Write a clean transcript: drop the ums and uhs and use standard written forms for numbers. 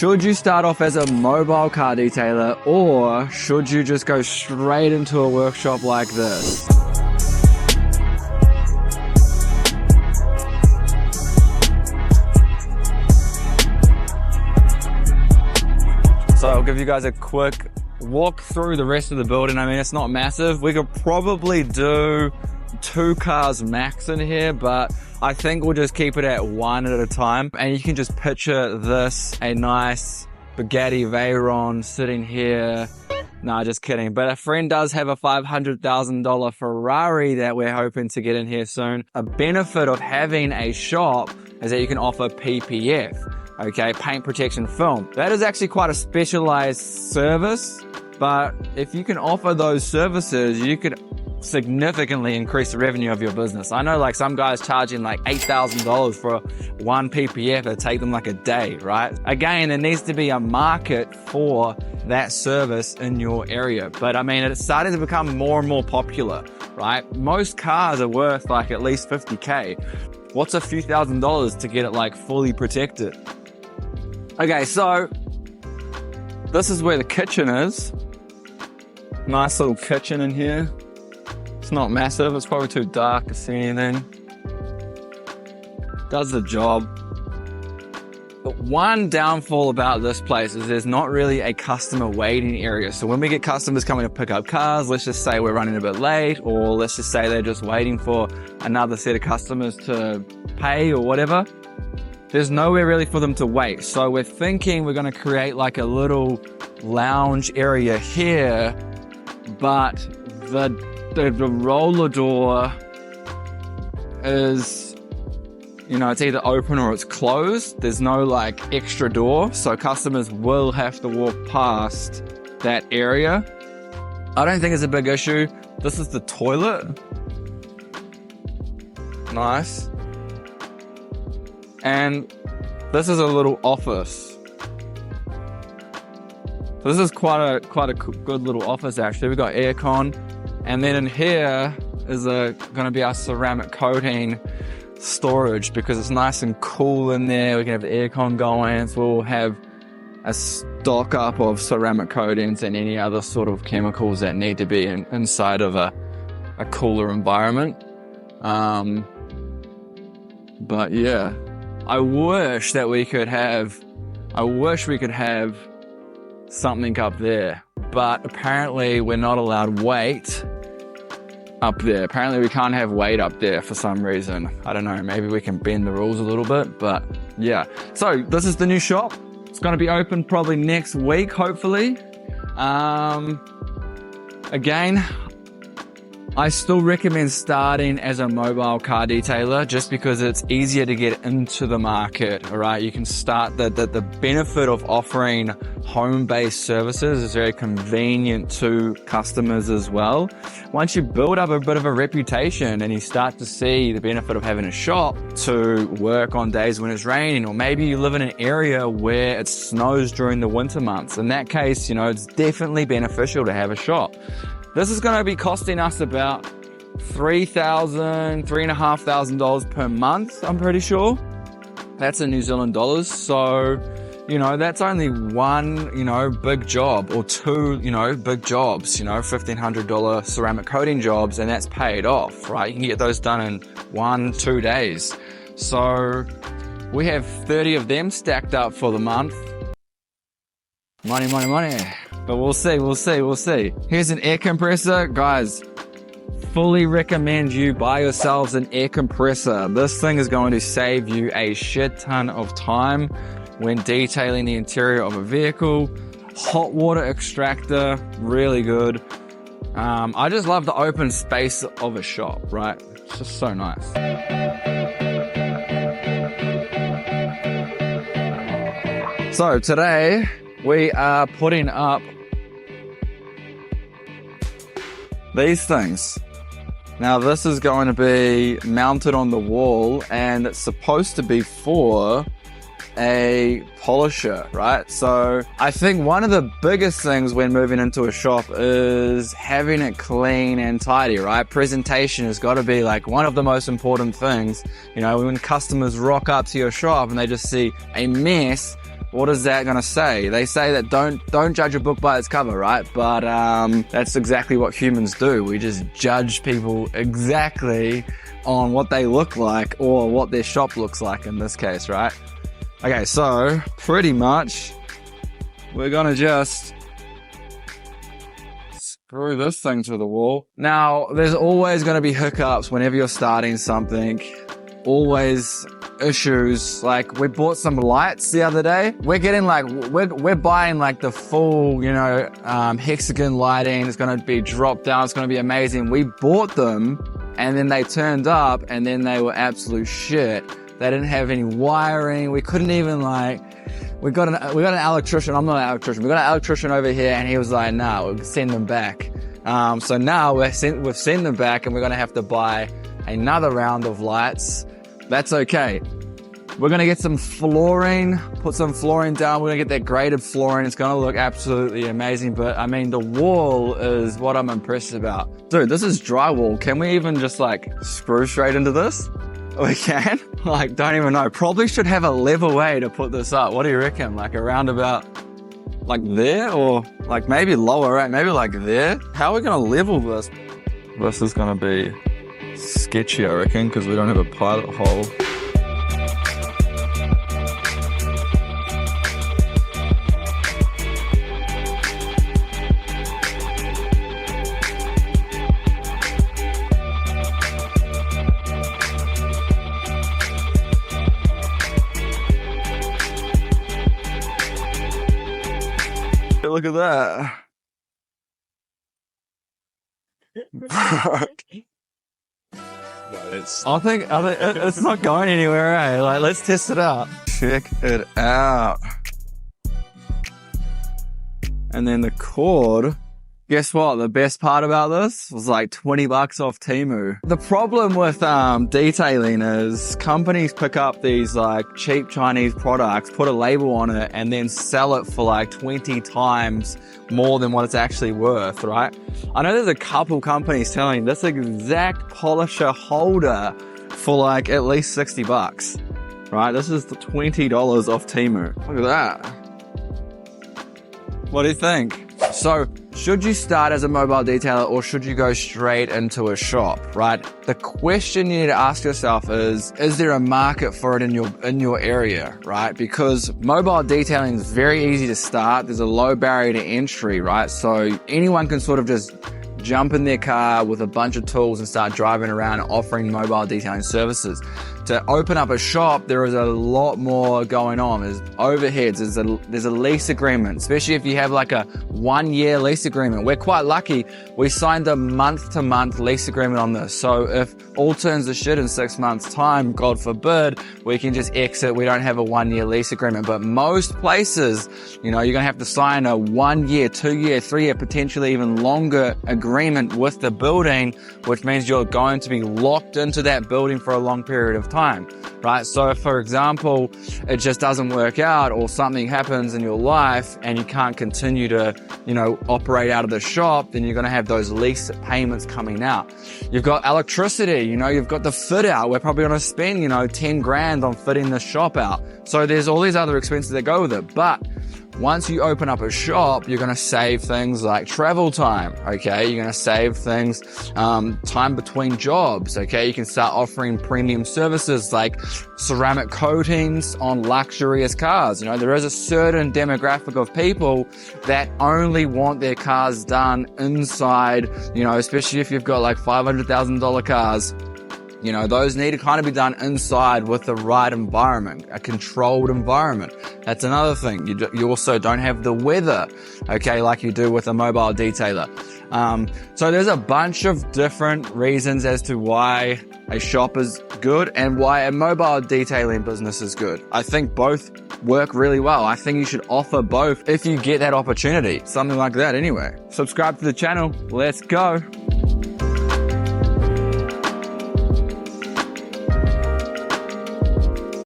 Should you start off as a mobile car detailer, or should you just go straight into a workshop like this? So I'll give you guys a quick walk through the rest of the building. I mean, it's not massive. We could probably do 2 cars max in here, but I think we'll just keep it at 1 at a time. And you can just picture this, a nice Bugatti Veyron sitting here. Nah, just kidding. But a friend does have a $500,000 Ferrari that we're hoping to get in here soon. A benefit of having a shop is that you can offer PPF, okay, paint protection film. That is actually quite a specialized service, but if you can offer those services, you could significantly increase the revenue of your business. I know like some guys charging like $8,000 for one PPF. It'll take them like a day, right? Again, there needs to be a market for that service in your area. But I mean, it's starting to become more and more popular, right? Most cars are worth like at least 50K. What's a few $1,000s to get it like fully protected? Okay, so this is where the kitchen is. Nice little kitchen in here. It's not massive, it's probably too dark to see anything. Does the job. But one downfall about this place is there's not really a customer waiting area. So when we get customers coming to pick up cars, let's just say we're running a bit late, or let's just say they're just waiting for another set of customers to pay or whatever, there's nowhere really for them to wait. So we're thinking we're gonna create like a little lounge area here, but the roller door is, you know, it's either open or it's closed. There's no like extra door, so customers will have to walk past that area. I don't think it's a big issue. This is the toilet. Nice. And this is a little office. So this is quite a good little office actually. We've got aircon. And then in here is going to be our ceramic coating storage, because it's nice and cool in there. We can have the aircon going, so we'll have a stock up of ceramic coatings and any other sort of chemicals that need to be inside of a cooler environment. But yeah, I wish we could have something up there, but apparently we're not allowed weight up there. Apparently we can't have weight up there for some reason. I don't know, maybe we can bend the rules a little bit, but yeah. So this is the new shop. It's going to be open probably next week, hopefully. Again, I still recommend starting as a mobile car detailer just because it's easier to get into the market, all right? You can start, the benefit of offering home-based services is very convenient to customers as well. Once you build up a bit of a reputation and you start to see the benefit of having a shop to work on days when it's raining, or maybe you live in an area where it snows during the winter months. In that case, you know, it's definitely beneficial to have a shop. This is going to be costing us about $3,500 per month, I'm pretty sure. That's in New Zealand dollars. So, you know, that's only one, you know, big job, or 2, you know, big jobs, you know, $1,500 ceramic coating jobs, and that's paid off, right? You can get those done in 1-2 days. So we have 30 of them stacked up for the month. Money, money, money. But we'll see. Here's an air compressor. Guys, fully recommend you buy yourselves an air compressor. This thing is going to save you a shit ton of time when detailing the interior of a vehicle. Hot water extractor, really good. I just love the open space of a shop, right? It's just so nice. So today we are putting up these things. Now this is going to be mounted on the wall, and it's supposed to be for a polisher, right? So I think one of the biggest things when moving into a shop is having it clean and tidy, right? Presentation has got to be like one of the most important things. You know, when customers rock up to your shop and they just see a mess, what is that gonna say? They say that don't judge a book by its cover, right? But that's exactly what humans do. We just judge people exactly on what they look like, or what their shop looks like in this case, right? Okay, so pretty much we're gonna just screw this thing to the wall. Now, there's always gonna be hiccups whenever you're starting something. Always issues. Like, we bought some lights the other day. We're getting like, we're buying like the full, you know, hexagon lighting. It's gonna be dropped down. It's gonna be amazing. We bought them and then they turned up and then they were absolute shit. They didn't have any wiring. We couldn't even like, we got an electrician. I'm not an electrician. We got an electrician over here and he was like, nah, we'll send them back. So now we've sent them back and we're gonna have to buy another round of lights. That's okay. We're gonna get some flooring, put some flooring down. We're gonna get that graded flooring. It's gonna look absolutely amazing. But I mean, the wall is what I'm impressed about. Dude, this is drywall. Can we even just like screw straight into this? We can? Like, don't even know. Probably should have a level way to put this up. What do you reckon? Like around about like there, or like maybe lower, right? Maybe like there. How are we gonna level this? This is gonna be sketchy, I reckon, because we don't have a pilot hole. Look at that. I think it's not going anywhere, eh? Like, let's test it out. Check it out. And then the cord. Guess what? The best part about this was like 20 bucks off Temu. The problem with detailing is companies pick up these like cheap Chinese products, put a label on it, and then sell it for like 20 times more than what it's actually worth, right? I know there's a couple companies selling this exact polisher holder for like at least 60 bucks, right? This is the $20 off Temu. Look at that. What do you think? So, should you start as a mobile detailer or should you go straight into a shop, right? The question you need to ask yourself is there a market for it in your area, right? Because mobile detailing is very easy to start. There's a low barrier to entry, right? So anyone can sort of just jump in their car with a bunch of tools and start driving around and offering mobile detailing services. To open up a shop, there is a lot more going on. There's overheads, there's a lease agreement, especially if you have like a 1-year lease agreement. We're quite lucky. We signed a month-to-month lease agreement on this. So if all turns to shit in 6 months' time, God forbid, we can just exit. We don't have a 1-year lease agreement. But most places, you know, you're gonna have to sign a 1-year, 2-year, 3-year, potentially even longer agreement with the building, which means you're going to be locked into that building for a long period of time, right? So if, for example, it just doesn't work out or something happens in your life and you can't continue to, you know, operate out of the shop, then you're going to have those lease payments coming out. You've got electricity, you know, you've got the fit out. We're probably going to spend, you know, 10 grand on fitting the shop out. So there's all these other expenses that go with it. But once you open up a shop, you're going to save things like travel time, okay? You're going to save things, time between jobs, okay? You can start offering premium services like ceramic coatings on luxurious cars. You know, there is a certain demographic of people that only want their cars done inside, you know, especially if you've got like $500,000 cars. You know, those need to kind of be done inside with the right environment, a controlled environment. That's another thing. You also don't have the weather, okay, like you do with a mobile detailer. So there's a bunch of different reasons as to why a shop is good and why a mobile detailing business is good. I think both work really well. I think you should offer both if you get that opportunity. Something like that anyway. Subscribe to the channel. Let's go.